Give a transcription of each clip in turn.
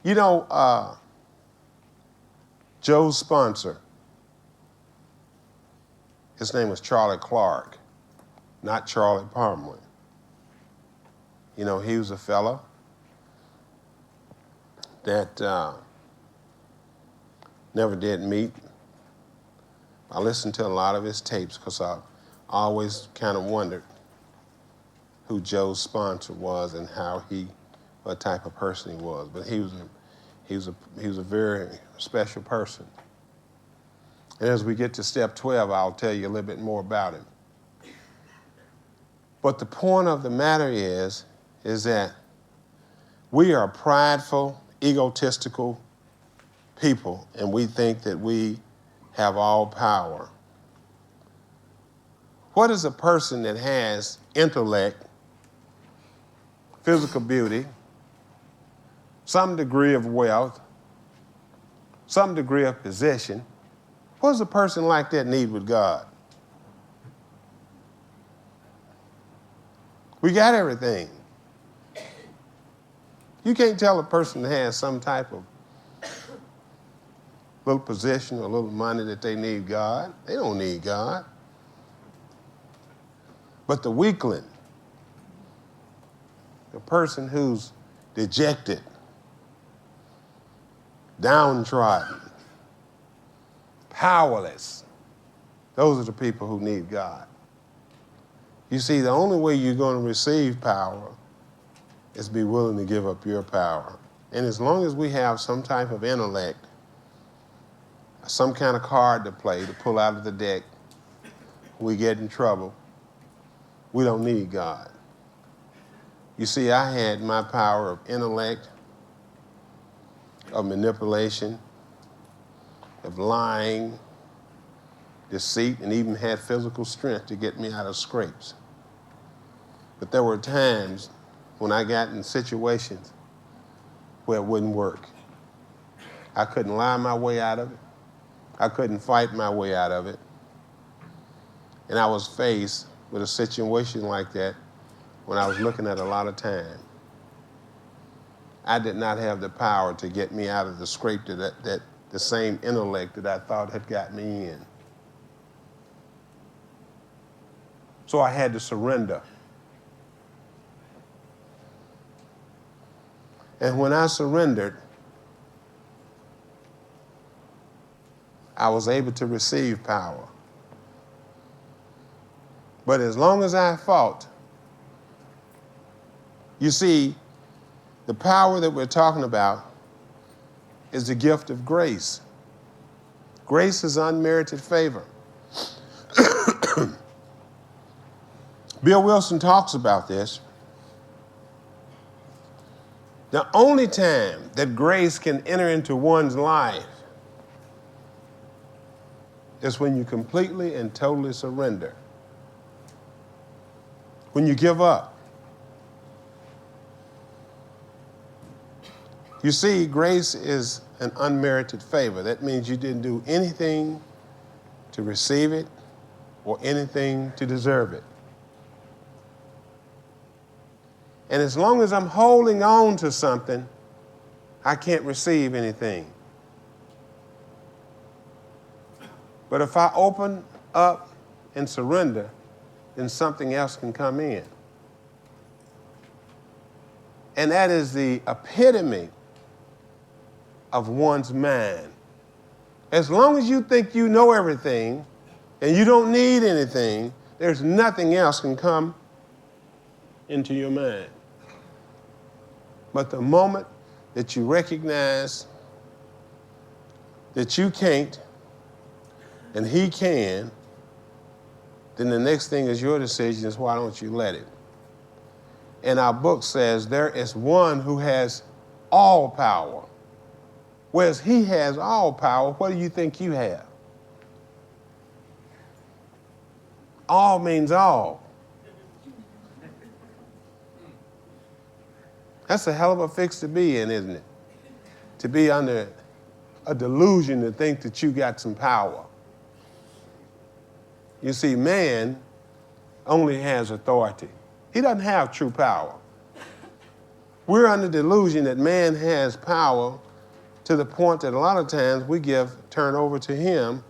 You know, Joe's sponsor, his name was Charlie Clark, not Charlie Palmer. You know, he was a fella that never did meet. I listened to a lot of his tapes because I always kind of wondered who Joe's sponsor was and what type of person he was. But he was a very special person. And as we get to step 12, I'll tell you a little bit more about him. But the point of the matter is that we are prideful, egotistical people, and we think that we have all power. What is a person that has intellect, physical beauty, some degree of wealth, some degree of possession? What does a person like that need with God? We got everything. You can't tell a person that has some type of little position or little money that they need God. They don't need God. But the weakling, the person who's dejected, downtrodden, powerless, those are the people who need God. You see, the only way you're going to receive power is be willing to give up your power. And as long as we have some type of intellect, some kind of card to play, to pull out of the deck, we get in trouble. We don't need God. You see, I had my power of intellect, of manipulation, of lying, deceit, and even had physical strength to get me out of scrapes. But there were times when I got in situations where it wouldn't work. I couldn't lie my way out of it. I couldn't fight my way out of it. And I was faced with a situation like that when I was looking at a lot of time. I did not have the power to get me out of the scrape that the same intellect that I thought had got me in. So I had to surrender. And when I surrendered, I was able to receive power. But as long as I fought, you see, the power that we're talking about is the gift of grace. Grace is unmerited favor. Bill Wilson talks about this. The only time that grace can enter into one's life is when you completely and totally surrender. When you give up. You see, grace is an unmerited favor. That means you didn't do anything to receive it or anything to deserve it. And as long as I'm holding on to something, I can't receive anything. But if I open up and surrender, then something else can come in. And that is the epitome of one's mind. As long as you think you know everything and you don't need anything, there's nothing else can come into your mind. But the moment that you recognize that you can't and he can, then the next thing is your decision is why don't you let it? And our book says there is one who has all power. Whereas he has all power, what do you think you have? All means all. That's a hell of a fix to be in, isn't it? To be under a delusion to think that you got some power. You see, man only has authority. He doesn't have true power. We're under the delusion that man has power to the point that a lot of times we turn over to him,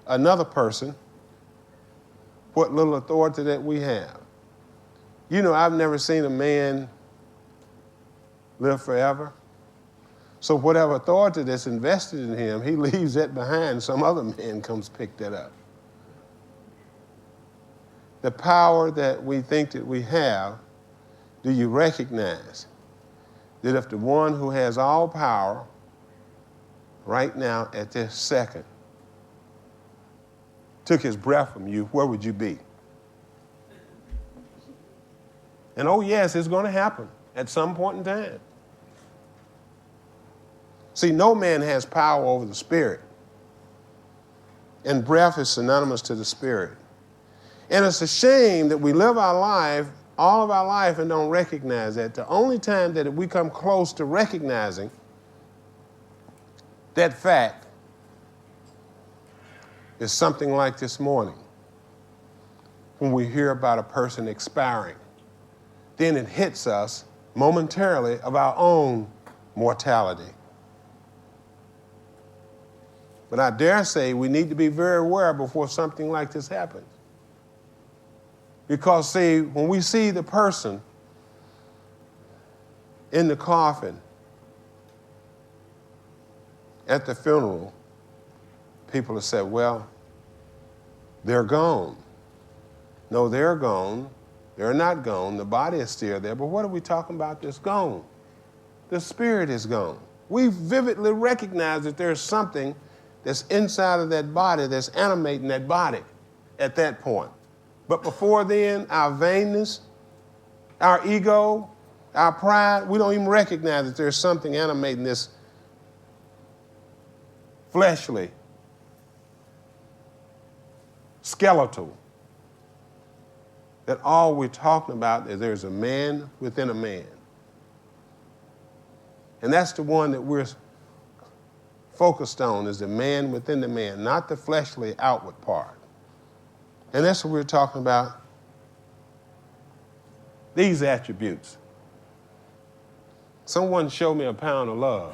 another person, what little authority that we have. You know, I've never seen a man live forever. So whatever authority that's invested in him, he leaves that behind. Some other man comes pick that up. The power that we think that we have, do you recognize that if the one who has all power right now at this second took his breath from you, where would you be? And oh yes, it's going to happen at some point in time. See, no man has power over the spirit. And breath is synonymous to the spirit. And it's a shame that we live our life, all of our life, and don't recognize that. The only time that we come close to recognizing that fact is something like this morning, when we hear about a person expiring. Then it hits us momentarily of our own mortality. But I dare say we need to be very aware before something like this happens. Because, see, when we see the person in the coffin at the funeral, people have said, well, they're gone. No, they're gone. They're not gone. The body is still there. But what are we talking about that's gone? The spirit is gone. We vividly recognize that there's something that's inside of that body that's animating that body at that point. But before then, our vainness, our ego, our pride, we don't even recognize that there's something animating this fleshly, skeletal, that all we're talking about is there's a man within a man. And that's the one that we're focused on, is the man within the man, not the fleshly outward part. And that's what we're talking about, these attributes. Someone showed me a pound of love,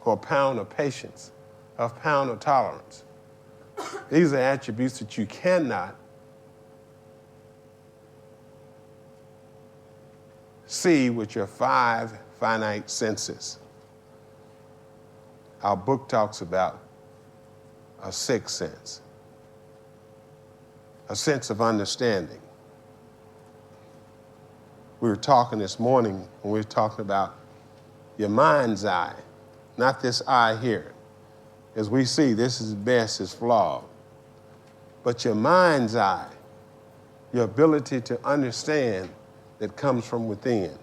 or a pound of patience, a pound of tolerance. These are attributes that you cannot see with your 5 finite senses. Our book talks about a 6th sense, a sense of understanding. We were talking this morning when we were talking about your mind's eye, not this eye here. As we see, this is best, is flawed. But your mind's eye, your ability to understand, that comes from within.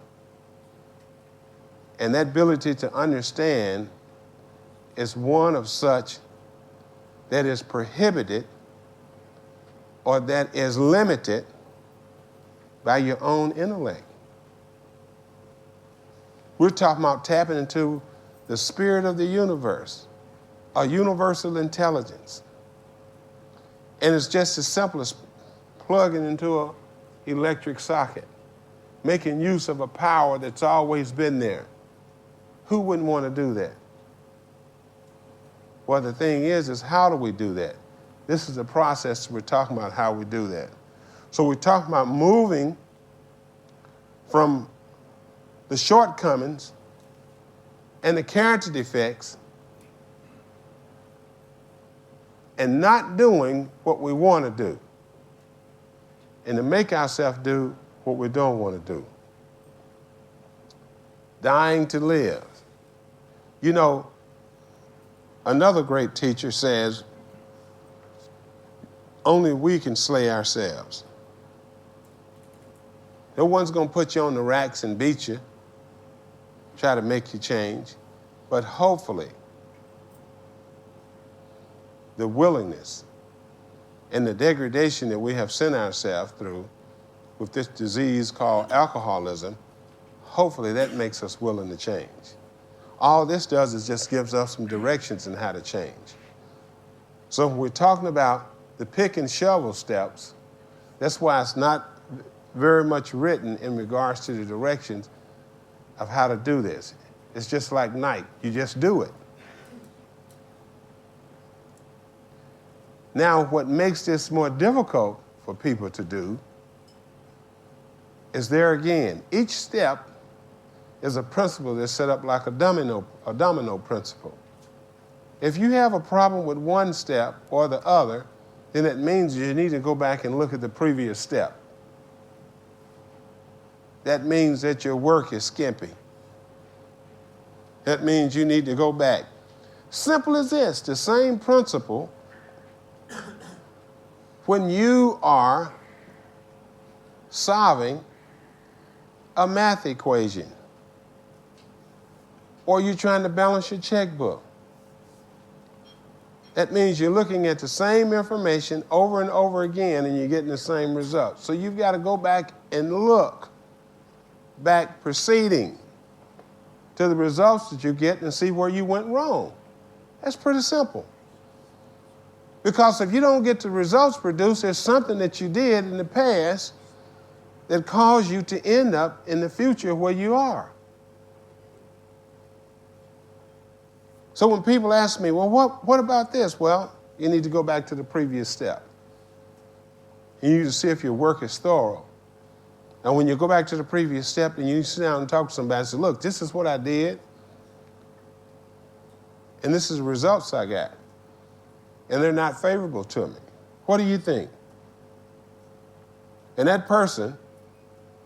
And that ability to understand is one of such that is prohibited or that is limited by your own intellect. We're talking about tapping into the spirit of the universe, a universal intelligence. And it's just as simple as plugging into an electric socket, making use of a power that's always been there. Who wouldn't want to do that? Well, the thing is how do we do that? This is the process we're talking about, how we do that. So we're talking about moving from the shortcomings and the character defects and not doing what we want to do, and to make ourselves do what we don't want to do. Dying to live. You know, another great teacher says, only we can slay ourselves. No one's going to put you on the racks and beat you, try to make you change, but hopefully the willingness and the degradation that we have sent ourselves through with this disease called alcoholism, hopefully that makes us willing to change. All this does is just gives us some directions in how to change. So when we're talking about the pick and shovel steps, that's why it's not very much written in regards to the directions of how to do this. It's just like Nike. You just do it. Now, what makes this more difficult for people to do is there again, each step is a principle that's set up like a domino principle. If you have a problem with one step or the other, then it means you need to go back and look at the previous step. That means that your work is skimpy. That means you need to go back. Simple as this, the same principle when you are solving a math equation or you're trying to balance your checkbook. That means you're looking at the same information over and over again and you're getting the same results. So you've got to go back and look back preceding to the results that you get and see where you went wrong. That's pretty simple. Because if you don't get the results produced, there's something that you did in the past that caused you to end up in the future where you are. So when people ask me, well, what about this? Well, you need to go back to the previous step. You need to see if your work is thorough. Now, when you go back to the previous step and you sit down and talk to somebody and say, look, this is what I did, and this is the results I got, and they're not favorable to me. What do you think? And that person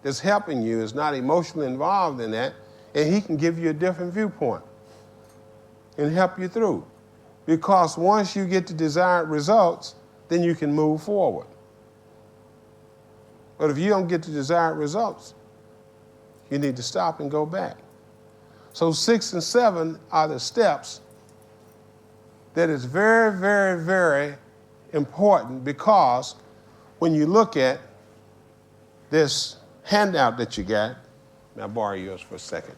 that's helping you is not emotionally involved in that, and he can give you a different viewpoint and help you through. Because once you get the desired results, then you can move forward. But if you don't get the desired results, you need to stop and go back. So 6 and 7 are the steps that is very, very, very important, because when you look at this handout that you got, may I borrow yours for a second?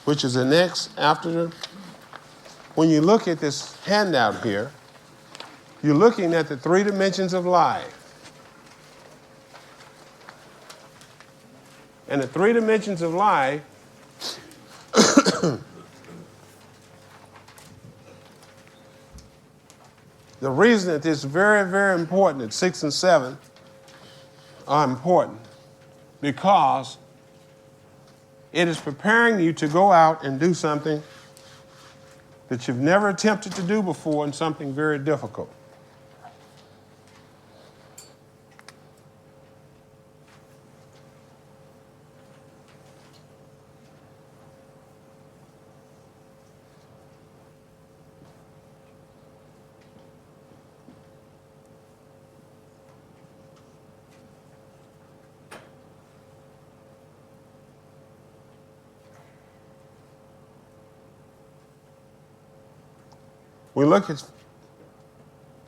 Which is the next after the, when you look at this handout here, you're looking at the 3 dimensions of life. And the 3 dimensions of life the reason that it's very, very important that 6 and 7 are important, because it is preparing you to go out and do something that you've never attempted to do before, and something very difficult. We look at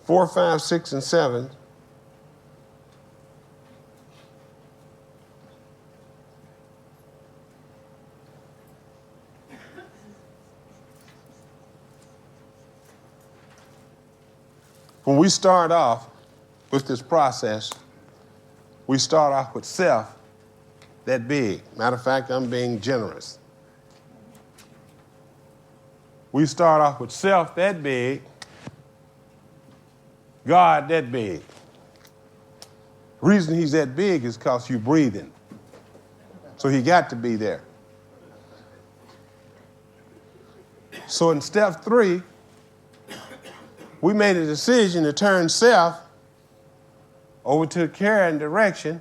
4, 5, 6, and 7. When we start off with this process, we start off with self that big. Matter of fact, I'm being generous. We start off with self that big, God that big. The reason he's that big is because you're breathing. So he got to be there. So in step 3, we made a decision to turn self over to care and direction.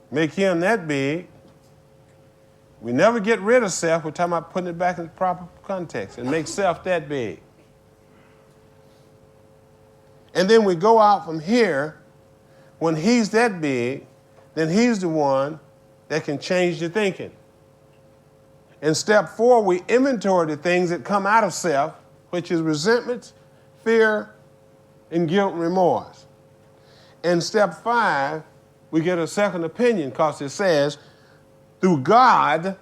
Make him that big. We never get rid of self. We're talking about putting it back in the proper context and make self that big. And then we go out from here. When he's that big, then he's the one that can change the thinking. In step 4, we inventory the things that come out of self, which is resentment, fear, and guilt and remorse. In step 5, we get a second opinion, because it says, through God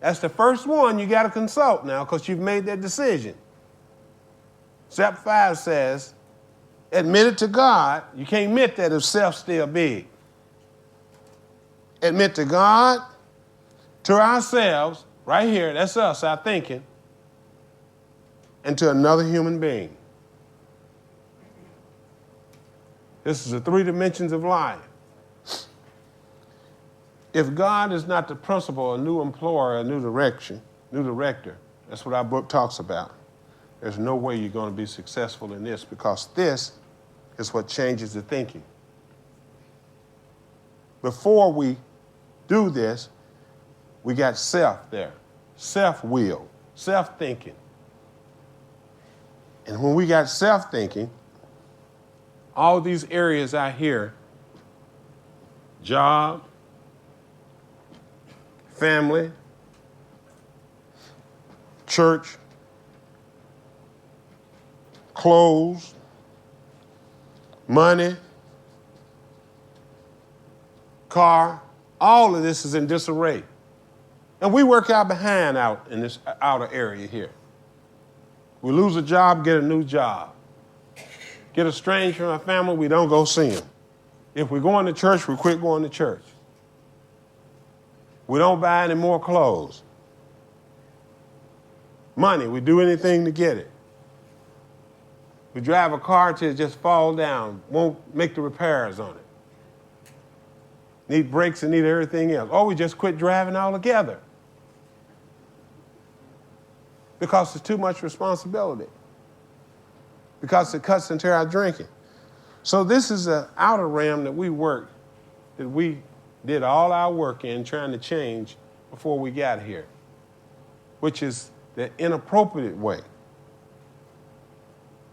That's the first one you got to consult now because you've made that decision. Step 5 says, admit it to God. You can't admit that if self's still big. Admit to God, to ourselves, right here, that's us, our thinking, and to another human being. This is the 3 dimensions of life. If God is not the principal, a new employer, a new director, that's what our book talks about. There's no way you're going to be successful in this because this is what changes the thinking. Before we do this, we got self there, self-will, self-thinking. And when we got self-thinking, all these areas out here, job, family, church, clothes, money, car, all of this is in disarray. And we work our behind out in this outer area here. We lose a job, get a new job. Get estranged from our family, we don't go see them. If we're going to church, we quit going to church. We don't buy any more clothes. Money, we do anything to get it. We drive a car till it just fall down, won't make the repairs on it. Need brakes and need everything else. Or we just quit driving altogether. Because it's too much responsibility. Because it cuts into our drinking. So this is the outer realm that we work, that we did all our work in trying to change before we got here, which is the inappropriate way.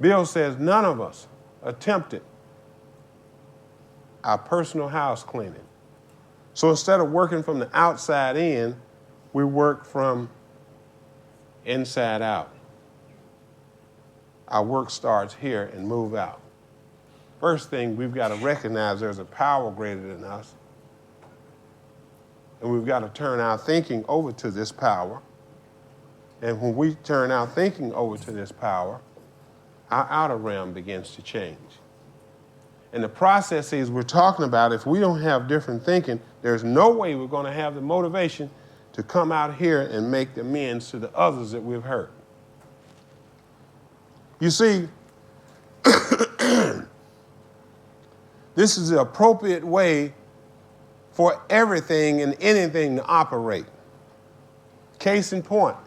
Bill says none of us attempted our personal house cleaning. So instead of working from the outside in, we work from inside out. Our work starts here and move out. First thing, we've got to recognize there's a power greater than us. And we've got to turn our thinking over to this power. And when we turn our thinking over to this power, our outer realm begins to change. And the processes we're talking about, if we don't have different thinking, there's no way we're going to have the motivation to come out here and make the amends to the others that we've hurt. You see, this is the appropriate way for everything and anything to operate. Case in point,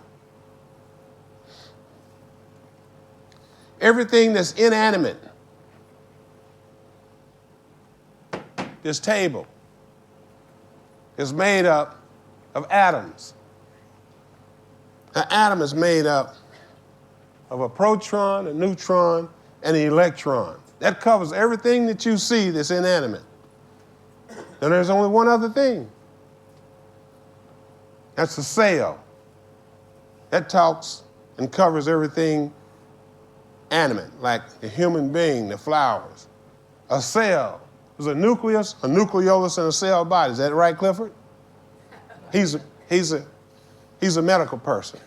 everything that's inanimate, this table, is made up of atoms. An atom is made up of a proton, a neutron, and an electron. That covers everything that you see that's inanimate. And there's only one other thing. That's a cell. That talks and covers everything animate, like the human being, the flowers. A cell. There's a nucleus, a nucleolus, and a cell body. Is that right, Clifford? He's a medical person.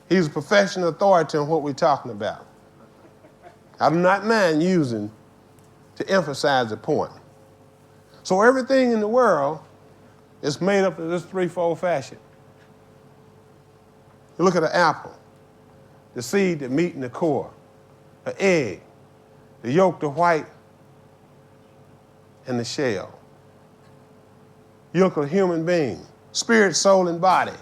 He's a professional authority on what we're talking about. I do not mind using to emphasize the point. So everything in the world is made up of this threefold fashion. You look at an apple, the seed, the meat, and the core. An egg, the yolk, the white, and the shell. You look at a human being, spirit, soul, and body.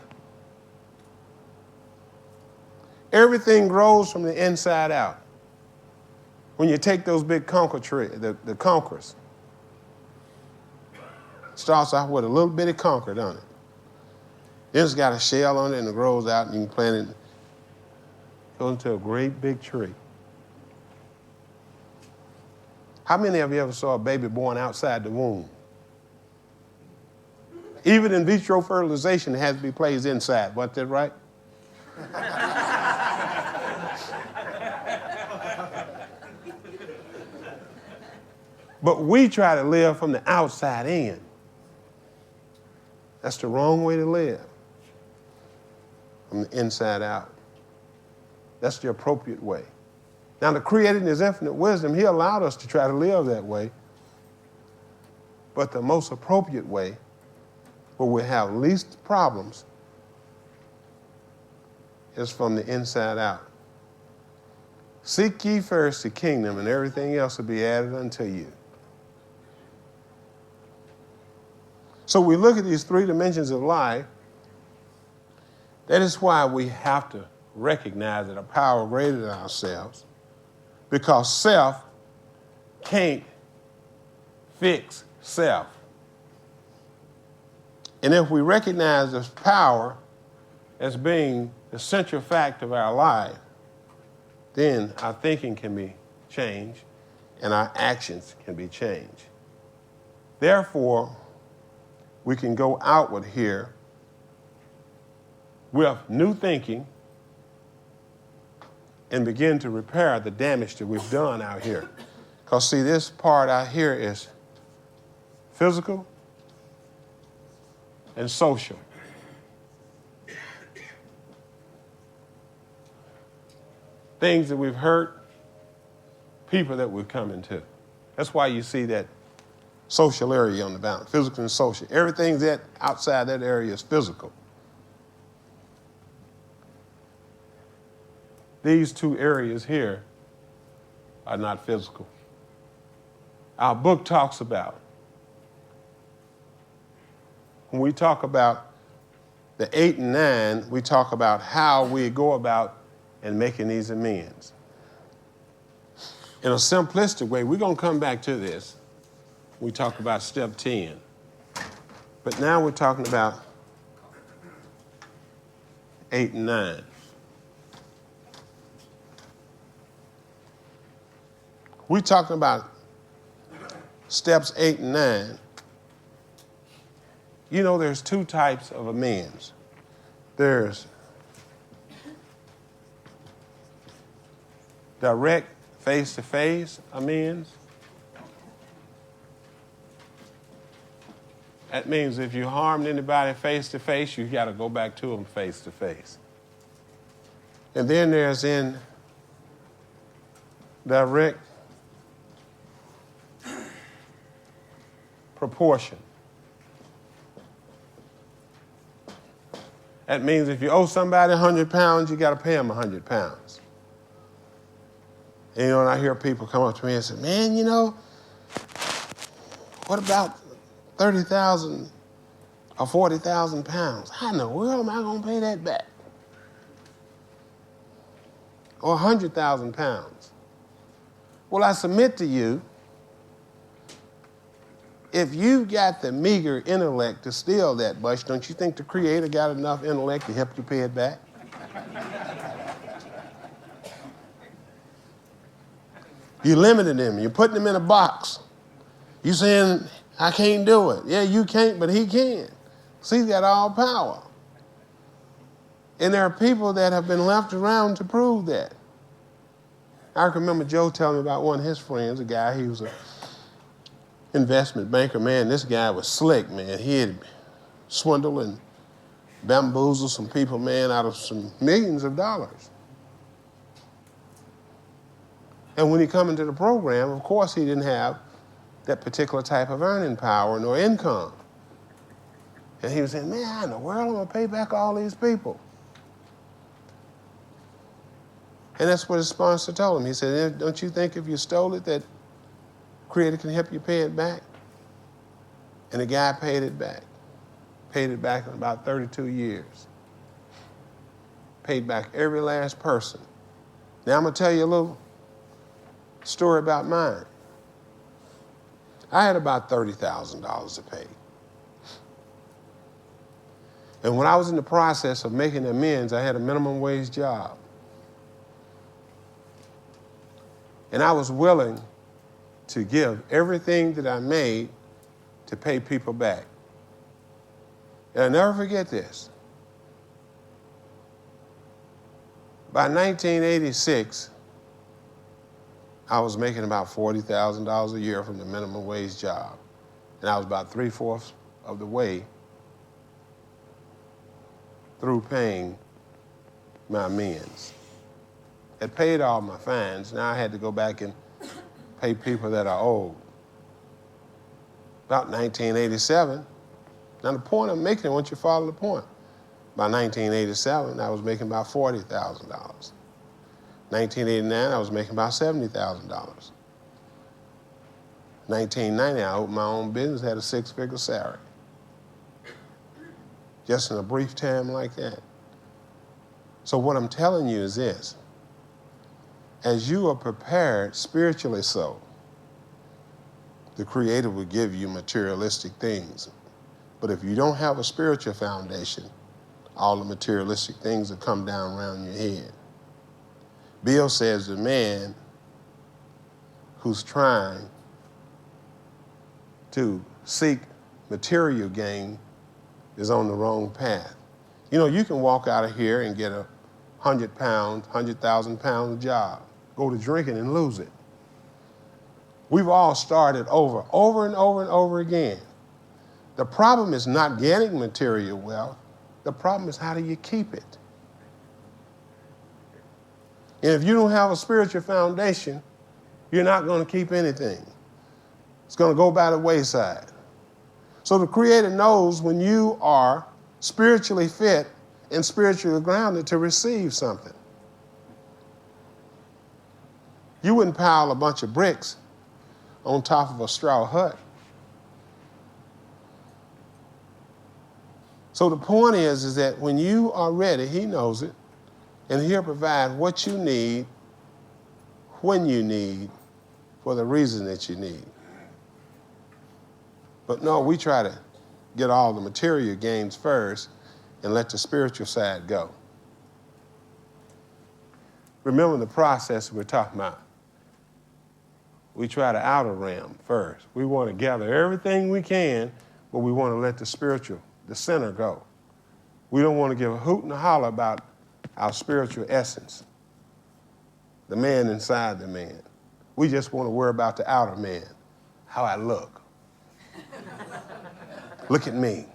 Everything grows from the inside out. When you take those big conker trees, the conkers, starts off with a little bitty conker, doesn't it? Then it's got a shell on it and it grows out and you can plant it. Goes into a great big tree. How many of you ever saw a baby born outside the womb? Even in vitro fertilization, it has to be placed inside. Wasn't that right? But we try to live from the outside in. That's the wrong way to live. From the inside out. That's the appropriate way. Now, the Creator in His infinite wisdom, He allowed us to try to live that way. But the most appropriate way, where we have least problems, is from the inside out. Seek ye first the kingdom, and everything else will be added unto you. So we look at these three dimensions of life. That is why we have to recognize that a power greater than ourselves, because self can't fix self. And if we recognize this power as being the central fact of our life, then our thinking can be changed and our actions can be changed. Therefore, we can go outward here with new thinking and begin to repair the damage that we've done out here. Because see, this part out here is physical and social. Things that we've hurt, people that we've come into. That's why you see that social area on the balance, physical and social. Everything that outside that area is physical. These two areas here are not physical. Our book talks about, when we talk about the 8 and 9, we talk about how we go about and making these amends. In a simplistic way, we're going to come back to this. We talk about step 10. But now we're talking about 8 and 9. We're talking about steps 8 and 9. You know, there's two types of amends. There's direct face-to-face amends. That means if you harmed anybody face-to-face, you got to go back to them face-to-face. And then there's indirect proportion. That means if you owe somebody 100 pounds, you got to pay them 100 pounds. And, you know, and I hear people come up to me and say, man, you know, what about 30,000 or 40,000 pounds? How in the world am I going to pay that back? Or 100,000 pounds? Well, I submit to you, if you got the meager intellect to steal that much, don't you think the Creator got enough intellect to help you pay it back? You limited him. You're putting him in a box. You saying, I can't do it. Yeah, you can't, but he can. So he's got all power. And there are people that have been left around to prove that. I remember Joe telling me about one of his friends, a guy, he was an investment banker. Man, this guy was slick, man. He had swindled and bamboozled some people, man, out of some millions of dollars. And when he come into the program, of course, he didn't have that particular type of earning power nor income. And he was saying, man, how in the world am I going to pay back all these people? And that's what his sponsor told him. He said, don't you think if you stole it that Creator can help you pay it back? And the guy paid it back. Paid it back in about 32 years. Paid back every last person. Now I'm going to tell you a little story about mine. I had about $30,000 to pay. And when I was in the process of making amends, I had a minimum wage job. And I was willing to give everything that I made to pay people back. And I'll never forget this. By 1986, I was making about $40,000 a year from the minimum wage job. And I was about 3/4 of the way through paying my amends. Had paid all my fines. Now I had to go back and pay people that are owed. About 1987. Now the point I'm making, I want you to follow the point. By 1987, I was making about $40,000. 1989, I was making about $70,000. 1990, I opened my own business, had a six-figure salary. Just in a brief time like that. So what I'm telling you is this. As you are prepared, spiritually so, the Creator will give you materialistic things. But if you don't have a spiritual foundation, all the materialistic things will come down around your head. Bill says the man who's trying to seek material gain is on the wrong path. You know, you can walk out of here and get a 100,000 pound job, go to drinking and lose it. We've all started over and over again. The problem is not getting material wealth. The problem is how do you keep it? And if you don't have a spiritual foundation, you're not going to keep anything. It's going to go by the wayside. So the Creator knows when you are spiritually fit and spiritually grounded to receive something. You wouldn't pile a bunch of bricks on top of a straw hut. So the point is that when you are ready, He knows it, and He'll provide what you need, when you need, for the reason that you need. But no, we try to get all the material gains first and let the spiritual side go. Remember the process we're talking about. We try the outer realm first. We want to gather everything we can, but we want to let the spiritual, the center, go. We don't want to give a hoot and a holler about our spiritual essence, the man inside the man. We just want to worry about the outer man, how I look. Look at me.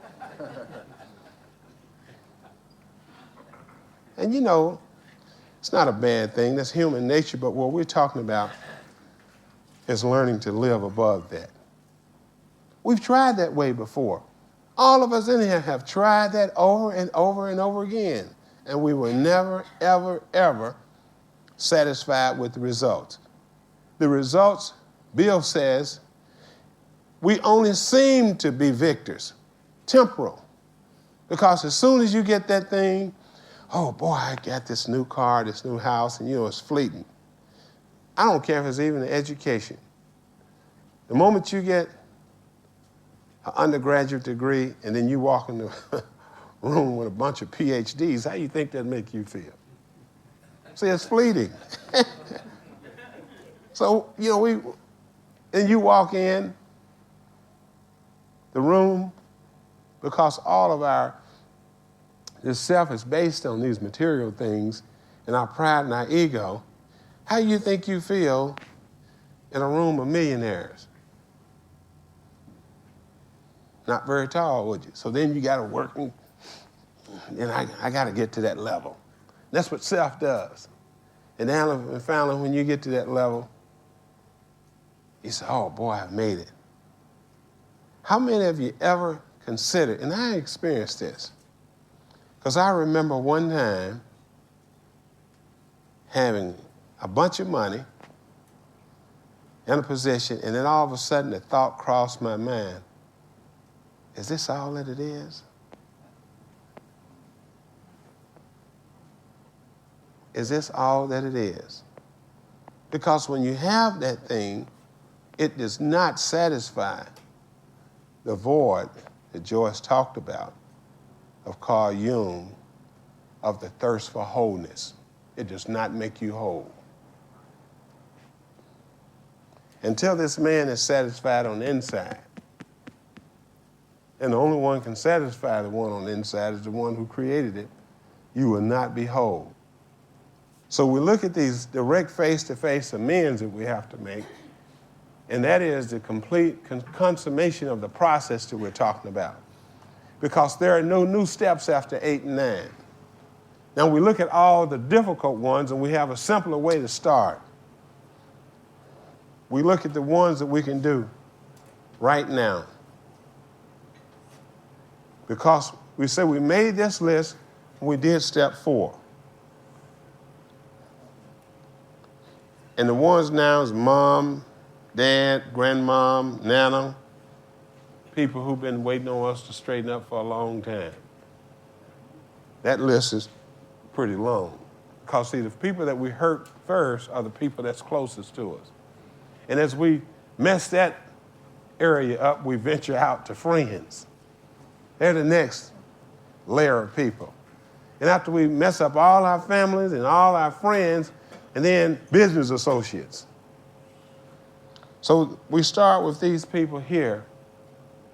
And you know, it's not a bad thing. That's human nature, but what we're talking about is learning to live above that. We've tried that way before. All of us in here have tried that over and over and over again, and we were never, ever, ever satisfied with the results. The results, Bill says, we only seem to be victors, temporal, because as soon as you get that thing, oh boy, I got this new car, this new house, and you know, it's fleeting. I don't care if it's even an education. The moment you get an undergraduate degree and then you walk in the room with a bunch of PhDs, how do you think that make you feel? See, it's fleeting. So, you know, and you walk in the room because all of this self is based on these material things and our pride and our ego. How do you think you feel in a room of millionaires? Not very tall, would you? So then you got to work, and I got to get to that level. That's what self does. And then finally, when you get to that level, you say, oh boy, I've made it. How many of you ever considered, and I experienced this, because I remember one time having a bunch of money in a position, and then all of a sudden the thought crossed my mind, is this all that it is? Is this all that it is? Because when you have that thing, it does not satisfy the void that Joyce talked about of Carl Jung, of the thirst for wholeness. It does not make you whole. Until this man is satisfied on the inside, and the only one can satisfy the one on the inside is the one who created it, you will not be whole. So we look at these direct face-to-face amends that we have to make, and that is the complete consummation of the process that we're talking about. because there are no new steps after 8 and 9. Now we look at all the difficult ones and we have a simpler way to start. We look at the ones that we can do right now. Because we said we made this list and we did step 4. And the ones now is mom, dad, grandmom, nana, people who've been waiting on us to straighten up for a long time. That list is pretty long. Because, see, the people that we hurt first are the people that's closest to us. And as we mess that area up, we venture out to friends. They're the next layer of people. And after we mess up all our families and all our friends, and then business associates. So we start with these people here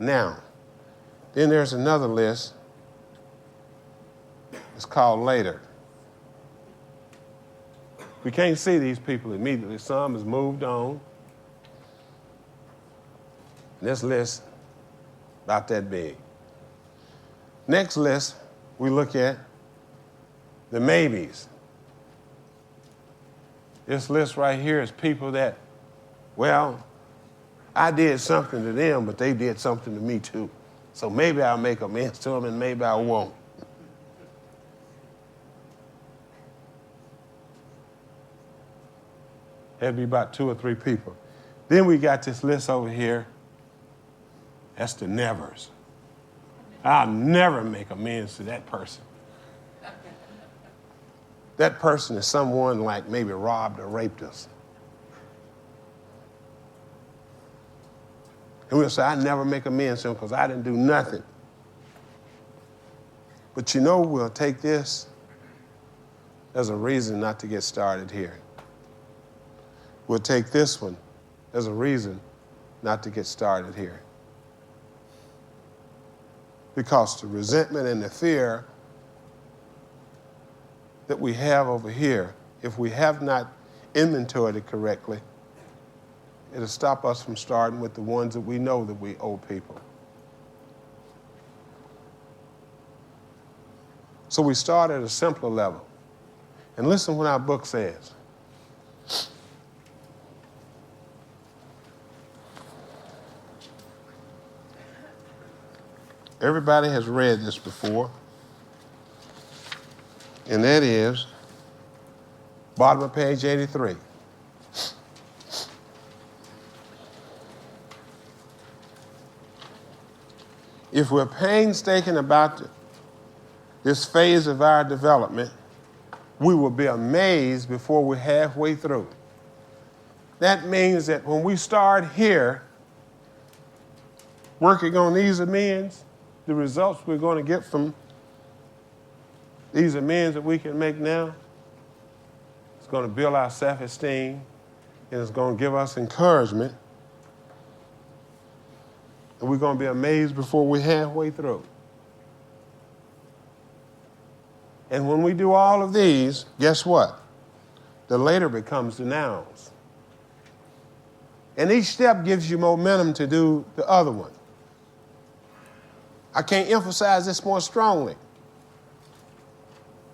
now. Then there's another list. It's called later. We can't see these people immediately. Some has moved on. This list, about that big. Next list, we look at the maybes. This list right here is people that, well, I did something to them, but they did something to me too. So maybe I'll make amends to them and maybe I won't. That'd be about 2 or 3 people. Then we got this list over here. That's the nevers. I'll never make amends to that person. That person is someone like maybe robbed or raped us. And we'll say, I never make amends to him because I didn't do nothing. But you know, we'll take this as a reason not to get started here. We'll take this one as a reason not to get started here. Because the resentment and the fear that we have over here, if we have not inventoried it correctly, it'll stop us from starting with the ones that we know that we owe people. So we start at a simpler level. And listen what our book says. Everybody has read this before. And that is bottom of page 83. If we're painstaking about this phase of our development, we will be amazed before we're halfway through. That means that when we start here, working on these amends, the results we're going to get from these amends that we can make now, it's going to build our self-esteem, and it's going to give us encouragement. And we're going to be amazed before we're halfway through. And when we do all of these, guess what? The later becomes the nows. And each step gives you momentum to do the other one. I can't emphasize this more strongly.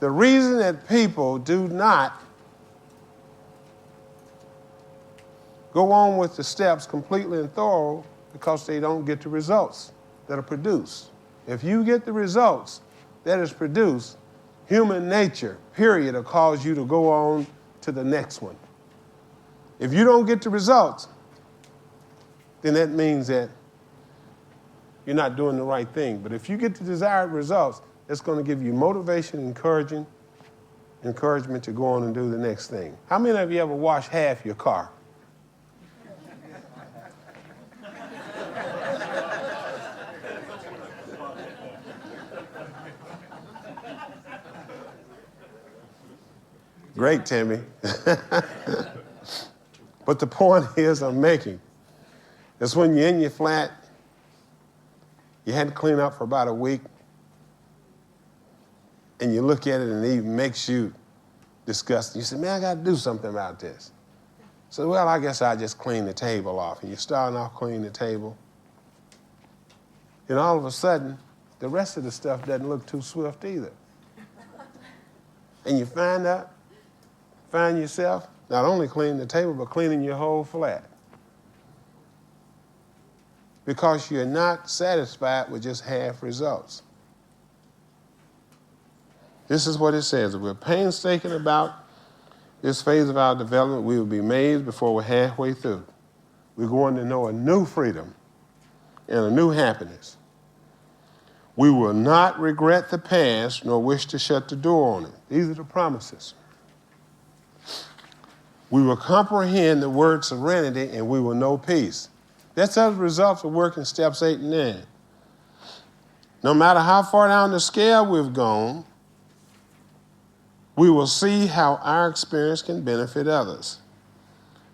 The reason that people do not go on with the steps completely and thorough because they don't get the results that are produced. If you get the results that is produced, human nature, period, will cause you to go on to the next one. If you don't get the results, then that means that you're not doing the right thing. But if you get the desired results, it's going to give you motivation, encouragement to go on and do the next thing. How many of you ever washed half your car? Great, Timmy. But the point is I'm making is when you're in your flat, you had to clean up for about a week, and you look at it and it even makes you disgusted. You say, man, I got to do something about this. So, well, I guess I'll just clean the table off. And you're starting off cleaning the table. And all of a sudden, the rest of the stuff doesn't look too swift either. And you find yourself not only cleaning the table, but cleaning your whole flat. Because you're not satisfied with just half results. This is what it says. If we're painstaking about this phase of our development, we will be amazed before we're halfway through. We're going to know a new freedom and a new happiness. We will not regret the past nor wish to shut the door on it. These are the promises. We will comprehend the word serenity and we will know peace. That's as a result of working steps 8 and 9. No matter how far down the scale we've gone, we will see how our experience can benefit others.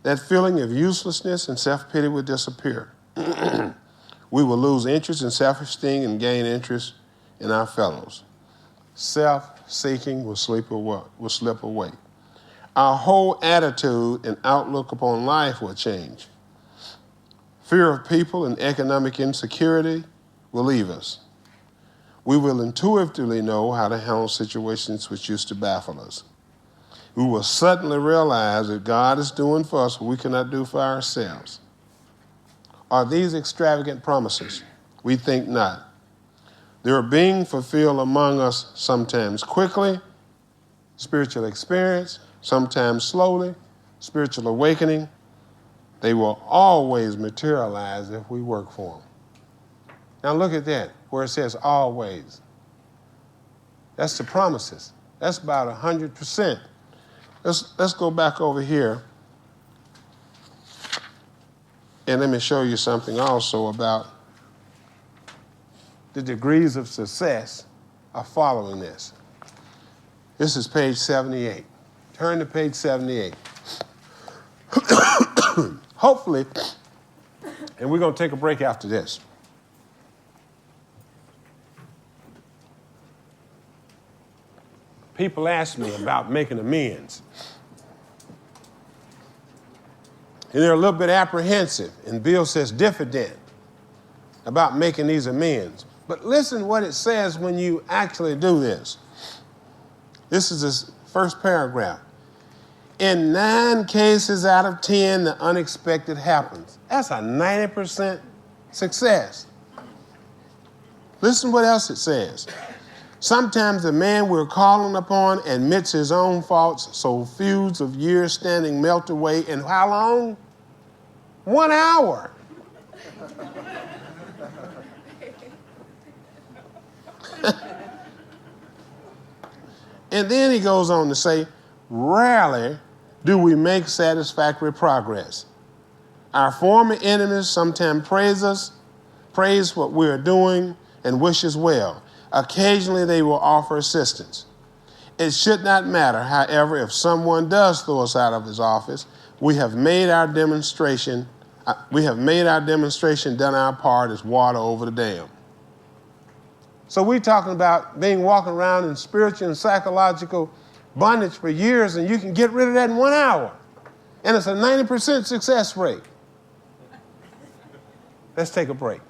That feeling of uselessness and self-pity will disappear. We will lose interest in self-esteem and gain interest in our fellows. Self-seeking will slip away. Our whole attitude and outlook upon life will change. Fear of people and economic insecurity will leave us. We will intuitively know how to handle situations which used to baffle us. We will suddenly realize that God is doing for us what we cannot do for ourselves. Are these extravagant promises? We think not. They are being fulfilled among us sometimes quickly, spiritual experience, sometimes slowly, spiritual awakening. They will always materialize if we work for them. Now look at that, where it says always. That's the promises. That's about 100%. Let's go back over here. And let me show you something also about the degrees of success of following this. This is page 78. Turn to page 78. Hopefully, and we're going to take a break after this. People ask me about making amends. And they're a little bit apprehensive, and Bill says diffident about making these amends. But listen what it says when you actually do this. This is this first paragraph. In 9 cases out of 10, the unexpected happens. That's a 90% success. Listen what else it says. Sometimes the man we're calling upon admits his own faults, so feuds of years standing melt away in how long? 1 hour. And then he goes on to say, rarely do we make satisfactory progress. Our former enemies sometimes praise us, praise what we're doing, and wish us well. Occasionally, they will offer assistance. It should not matter, however, if someone does throw us out of his office. We have made our demonstration. Done our part as water over the dam. So we're talking about walking around in spiritual and psychological bondage for years, and you can get rid of that in 1 hour. And it's a 90% success rate. Let's take a break.